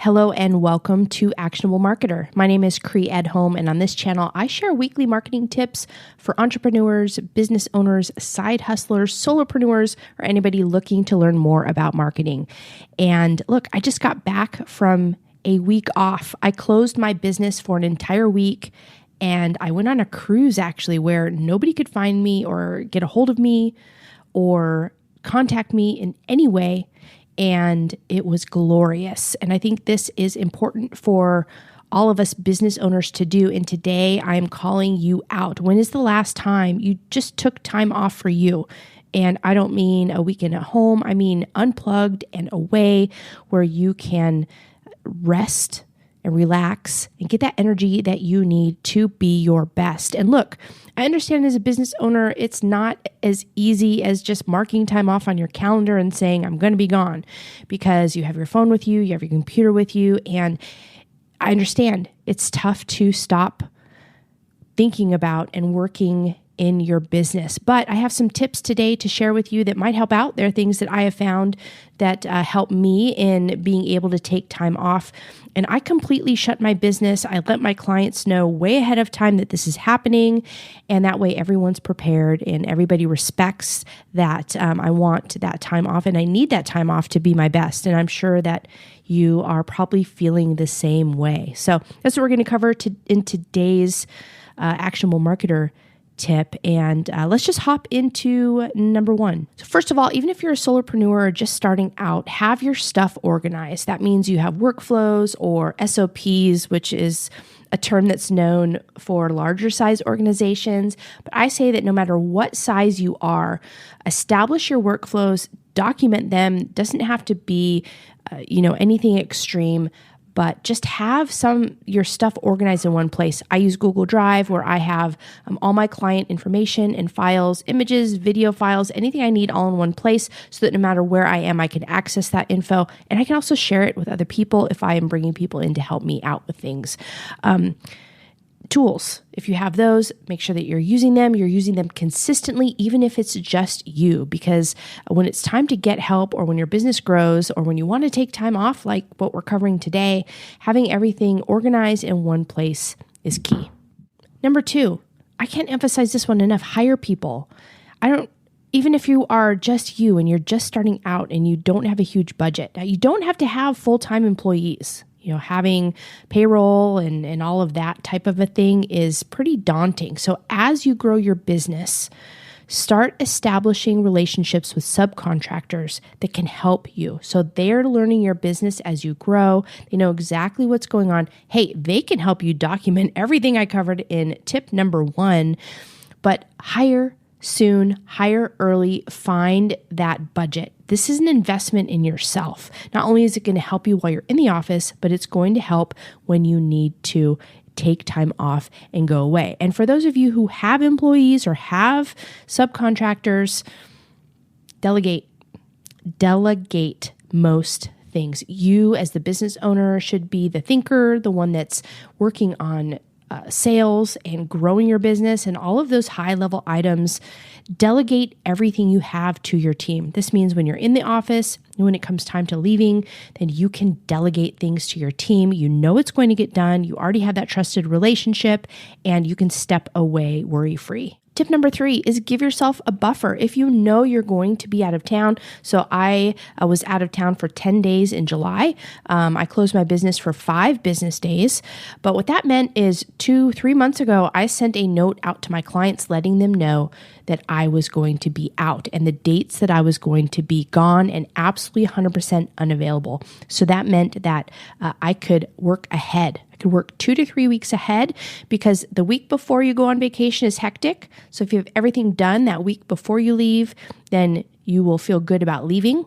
Hello and welcome to Actionable Marketer. My name is Cree Edholm, and on this channel, I share weekly marketing tips for entrepreneurs, business owners, side hustlers, solopreneurs, or anybody looking to learn more about marketing. And look, I just got back from a week off. I closed my business for an entire week, and I went on a cruise actually where nobody could find me or get a hold of me or contact me in any way. And it was glorious. And I think this is important for all of us business owners to do. And today I am calling you out. When is the last time you just took time off for you? And I don't mean a weekend at home. I mean unplugged and away where you can rest and relax and get that energy that you need to be your best. And look, I understand as a business owner, it's not as easy as just marking time off on your calendar and saying, I'm going to be gone, because you have your phone with you have your computer with you. And I understand it's tough to stop thinking about and working in your business. But I have some tips today to share with you that might help out. There are things that I have found that help me in being able to take time off. And I completely shut my business. I let my clients know way ahead of time that this is happening. And that way everyone's prepared and everybody respects that I want that time off and I need that time off to be my best. And I'm sure that you are probably feeling the same way. So that's what we're going to cover in today's Actionable Marketer tip. And let's just hop into number one. So first of all, even if you're a solopreneur or just starting out, have your stuff organized. That means you have workflows or SOPs, which is a term that's known for larger size organizations. But I say that no matter what size you are, establish your workflows, document them. Doesn't have to be, anything extreme, but just have your stuff organized in one place. I use Google Drive where I have all my client information and files, images, video files, anything I need all in one place so that no matter where I am, I can access that info. And I can also share it with other people if I am bringing people in to help me out with things. Tools, if you have those, make sure that you're using them consistently, even if it's just you, because when it's time to get help or when your business grows or when you want to take time off, like what we're covering today, having everything organized in one place is key. Number two, I can't emphasize this one enough, hire people. Even if you are just you and you're just starting out and you don't have a huge budget, now you don't have to have full-time employees. Having payroll and all of that type of a thing is pretty daunting. So as you grow your business, start establishing relationships with subcontractors that can help you. So they're learning your business as you grow. They know exactly what's going on. Hey, they can help you document everything I covered in tip number one, but hire soon, hire early, find that budget. This is an investment in yourself. Not only is it going to help you while you're in the office, but it's going to help when you need to take time off and go away. And for those of you who have employees or have subcontractors, delegate most things. You as the business owner should be the thinker, the one that's working on sales and growing your business and all of those high-level items. Delegate everything you have to your team. This means when you're in the office, when it comes time to leaving, then you can delegate things to your team. You know it's going to get done. You already have that trusted relationship, and you can step away worry-free. Tip number three is give yourself a buffer. If you know you're going to be out of town, so I was out of town for 10 days in July. I closed my business for 5 business days. But what that meant is 2-3 months ago, I sent a note out to my clients letting them know that I was going to be out and the dates that I was going to be gone and absolutely 100% unavailable. So that meant that I could work ahead. I could work 2 to 3 weeks ahead because the week before you go on vacation is hectic. So if you have everything done that week before you leave, then you will feel good about leaving.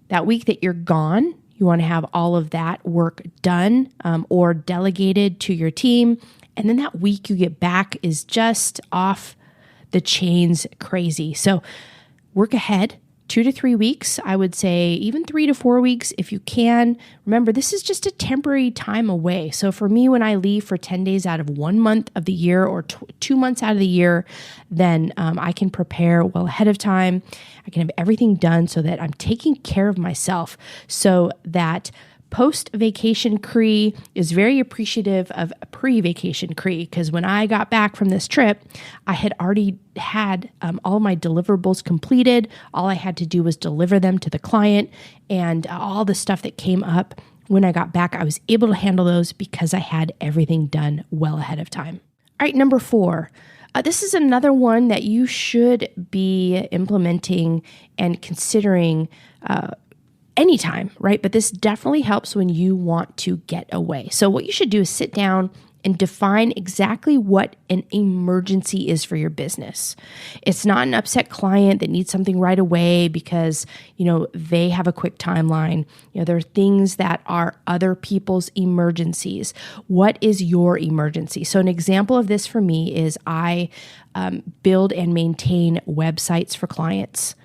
That week that you're gone, you want to have all of that work done or delegated to your team. And then that week you get back is just off the chains crazy. So work ahead. 2 to 3 weeks, I would say even 3 to 4 weeks if you can. Remember, this is just a temporary time away. So for me, when I leave for 10 days out of 1 month of the year or 2 months out of the year, then I can prepare well ahead of time. I can have everything done so that I'm taking care of myself so that Post-vacation Cree is very appreciative of pre-vacation Cree because when I got back from this trip, I had already had all my deliverables completed. All I had to do was deliver them to the client, and all the stuff that came up when I got back, I was able to handle those because I had everything done well ahead of time. All right, number 4. This is another one that you should be implementing and considering anytime, right? But this definitely helps when you want to get away. So what you should do is sit down and define exactly what an emergency is for your business. It's not an upset client that needs something right away because, they have a quick timeline. There are things that are other people's emergencies. What is your emergency? So an example of this for me is I build and maintain websites for clients.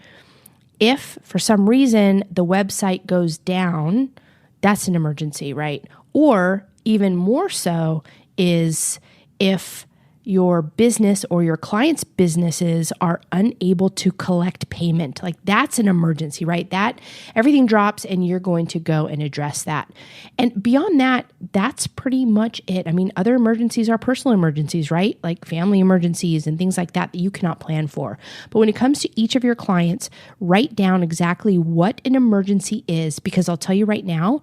If for some reason the website goes down, that's an emergency, right? Or even more so is if your business or your clients' businesses are unable to collect payment. Like that's an emergency, right? That everything drops and you're going to go and address that. And beyond that, that's pretty much it. I mean, other emergencies are personal emergencies, right? Like family emergencies and things like that you cannot plan for. But when it comes to each of your clients, write down exactly what an emergency is, because I'll tell you right now,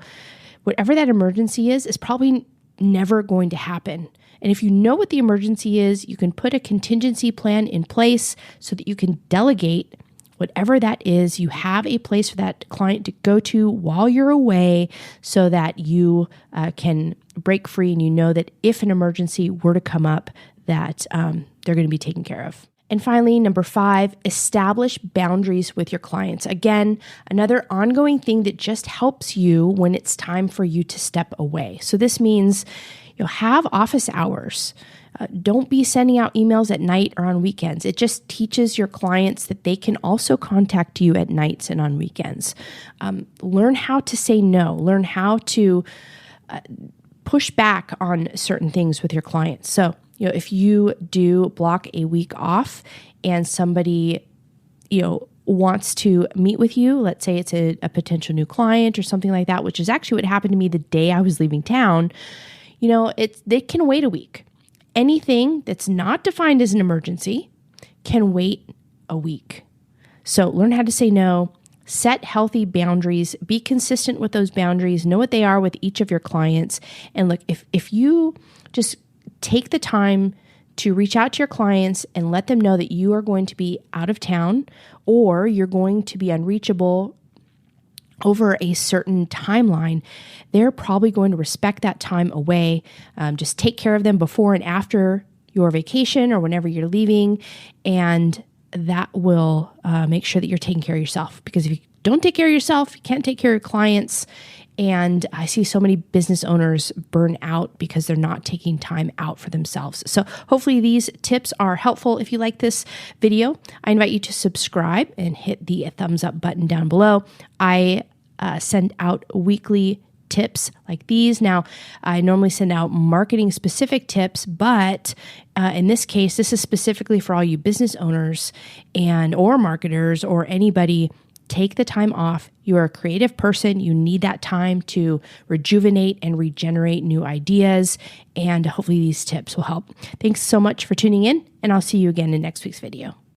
whatever that emergency is probably never going to happen. And if you know what the emergency is, you can put a contingency plan in place so that you can delegate whatever that is. You have a place for that client to go to while you're away so that you can break free and you know that if an emergency were to come up, that they're going to be taken care of. And finally, number 5, establish boundaries with your clients. Again, another ongoing thing that just helps you when it's time for you to step away. So this means have office hours. Don't be sending out emails at night or on weekends. It just teaches your clients that they can also contact you at nights and on weekends. Learn how to say no. Learn how to push back on certain things with your clients. So, if you do block a week off and somebody, wants to meet with you, let's say it's a potential new client or something like that, which is actually what happened to me the day I was leaving town, they can wait a week. Anything that's not defined as an emergency can wait a week. So learn how to say no, set healthy boundaries, be consistent with those boundaries, know what they are with each of your clients. And look, if you just take the time to reach out to your clients and let them know that you are going to be out of town or you're going to be unreachable over a certain timeline, they're probably going to respect that time away. Just take care of them before and after your vacation or whenever you're leaving, and that will make sure that you're taking care of yourself. Because if you don't take care of yourself, you can't take care of your clients. And I see so many business owners burn out because they're not taking time out for themselves. So hopefully these tips are helpful. If you like this video, I invite you to subscribe and hit the thumbs up button down below. I send out weekly tips like these. Now, I normally send out marketing specific tips, but in this case, this is specifically for all you business owners or marketers or anybody. Take the time off. You are a creative person. You need that time to rejuvenate and regenerate new ideas. And hopefully these tips will help. Thanks so much for tuning in, and I'll see you again in next week's video.